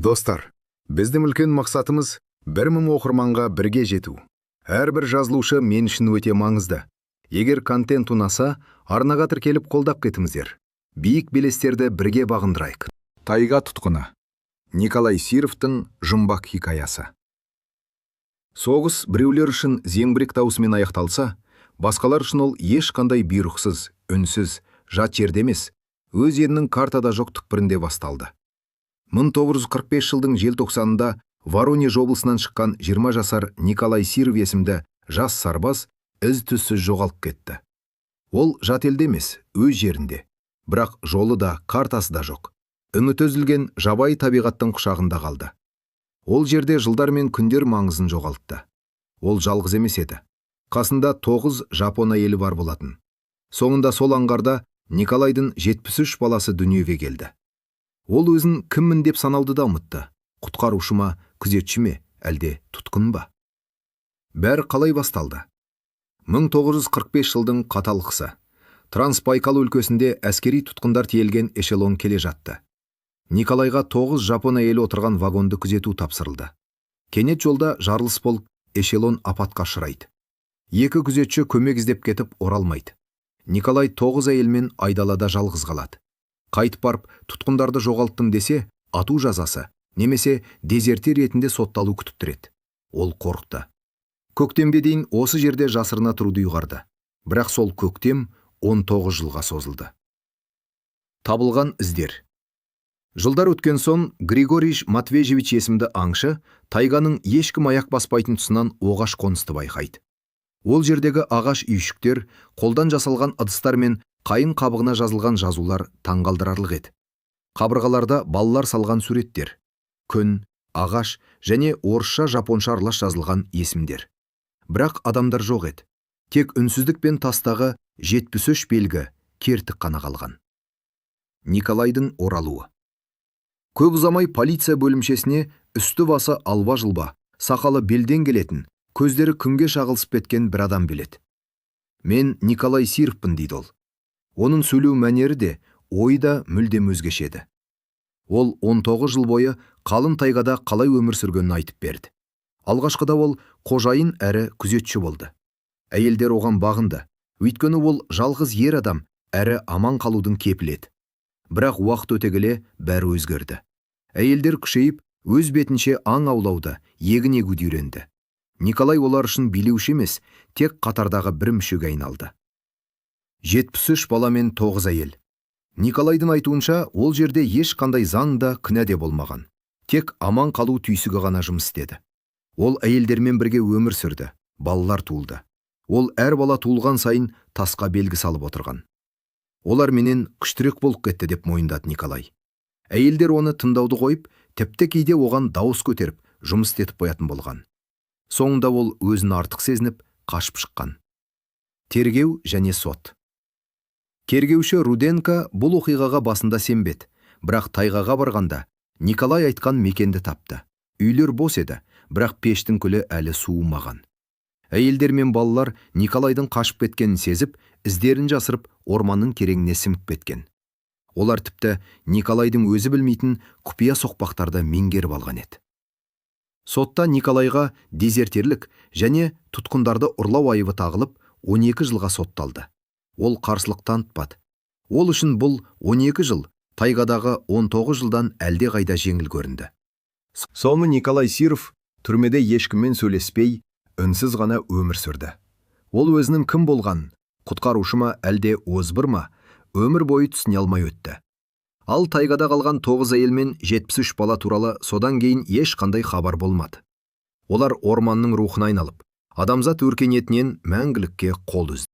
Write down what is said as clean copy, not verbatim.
Достар, біздің үлкен мақсатымыз 1000 оқырманға бірге жету. Әрбір жазылушы мен үшін өте маңызды. Егер контент ұнаса, арнаға тіркеліп қолдап кетіңіздер. Биік белестерді бірге бағындырайық. Тайга тұтқыны. Николай Сировтың жұмбақ хикаясы. Соғыс біреулер үшін зеңбірек дауысымен аяқталса, басқалар үшін ол ешқандай бұйрықсыз, үнсіз, жат жерде емес, өз елінің картада жоқ түкпірінде басталды. 1945 жылдың желтоқсанында Воронеж облысынан шыққан 20 жасар Николай Сиров есімді жас сарбаз із-түссіз жоғалып кетті. Ол жат елде емес, өз жерінде. Бірақ жолы да, картасы да жоқ. Үміті үзілген жабайы табиғаттың құшағында қалды. Ол жерде жылдар мен күндер маңызын жоғалтты. Ол жалғыз емес еді. Қасында 9 жапон әйелі бар болатын. Соңында сол аңғарда Николайдың 73 баласы дүниеге келді. Ол өзін кіммін деп санауды да ұмытты. Құтқарушы ма, күзетші ме, әлде тұтқын ба? Бәрі қалай басталды? 1945 жылдың қатал қысы. Трансбайкал өлкесінде әскери тұтқындар тиелген эшелон келе жатты. Николайға 9 жапон әйелі отырған вагонды күзету тапсырылды. Кенет жолда жарылыс болып, эшелон апатқа ұшырайды. 2 күзетші көмек іздеп кетіп оралмайды. Николай 9 әйелмен айдалада жалғыз қалады. Қайтып барып, тұтқындарды жоғалттым десе, ату жазасы, немесе дезертир ретінде сотталу күтіп тұрады. Ол қорықты. Көктемге дейін осы жерде жасырына тұруды ұйғарды. Бірақ сол көктем 19 жылға созылды. Табылған іздер. Жылдар өткен соң Григорий Матвеевич есімді аңшы тайганың ешкім аяқ баспайтын тұсынан оғаш қонысты байқайды. Ол жердегі ағаш үйшіктер, қолдан жасалған ыдыстар мен қайың қабығына жазылған жазулар таңғалдырарлық еді. Қабырғаларда балалар салған суреттер, күн, ағаш және орысша жапонша аралас жазылған есімдер. Бірақ адамдар жоқ еді. Тек үнсіздік пен тастағы 73 белгі кертік қана қалған. Николайдың оралуы. Көп ұзамай полиция бөлімшесіне үсті басы алба-жылба, сақалы белден келетін, көздері күнге шағылысып кеткен бір адам келеді. Мен Николай Сировпын дейді ол. Оның сөйлеу мәнері де, ойы да мүлдем өзгеше еді. Ол 19 жыл бойы қалың тайгада қалай өмір сүргенін айтып берді. Алғашқыда ол қожайын әрі күзетші болды. Әйелдер оған бағынды. Өйткені ол жалғыз ер адам әрі аман қалудың кепілі еді. Бірақ уақыт өте келе бәрі өзгерді. Әйелдер күшейіп, өз бетінше аң аулауды, егін егуді үйренді. Николай олар үшін билеуші емес, тек қатардағы бір мүшеге айналды. 73 бала мен 9 әйел. Николайдың айтуынша, ол жерде ешқандай заң да күнә де болмаған. Тек аман қалу түйсігі ғана жұмыс істеді. Ол әйелдермен бірге өмір сүрді, балалар туылды. Ол әр бала туылған сайын тасқа белгі салып отырған. Олар менен күштірек болып кетті деп мойындады Николай. Әйелдер оны тыңдауды қойып, тіпті кейде оған дауыс көтеріп, жұмыс істетіп қоятын болған. Соңында ол өзін артық сезініп, қашып шыққан. Тергеу және сот. Тергеуші Руденко бұл оқиғаға басында сенбеді, бірақ тайгаға барғанда Николай айтқан мекенді тапты. Үйлер бос еді, бірақ пештің күлі әлі суымаған. Әйелдер мен балалар Николайдың қашып кеткенін сезіп, іздерін жасырып, орманның тереңіне сіңіп кеткен. Олар тіпті Николайдың өзі білмейтін құпия соқпақтарды меңгеріп алған еді. Сотта Николайға дезертерлік және тұтқындарды ұрлау айыбы тағылып, 12 жылға сотталды. Ол қарсылық танытпады. Ол үшін бұл 12 жыл тайгадағы 19 жылдан әлде қайда жеңіл көрінді. Соңы Николай Сиров түрмеде ешкіммен сөйлеспей, үнсіз ғана өмір сүрді. Ол өзінің кім болған, құтқарушы ма әлде озбыр ма, өмір бойы түсіне алмай өтті. Ал тайгада қалған 9 әйел мен 73 бала туралы содан кейін ешқандай хабар болмады. Олар орманның рухына айналып, адамзат өркениетінен мәңгілікке қол үзді.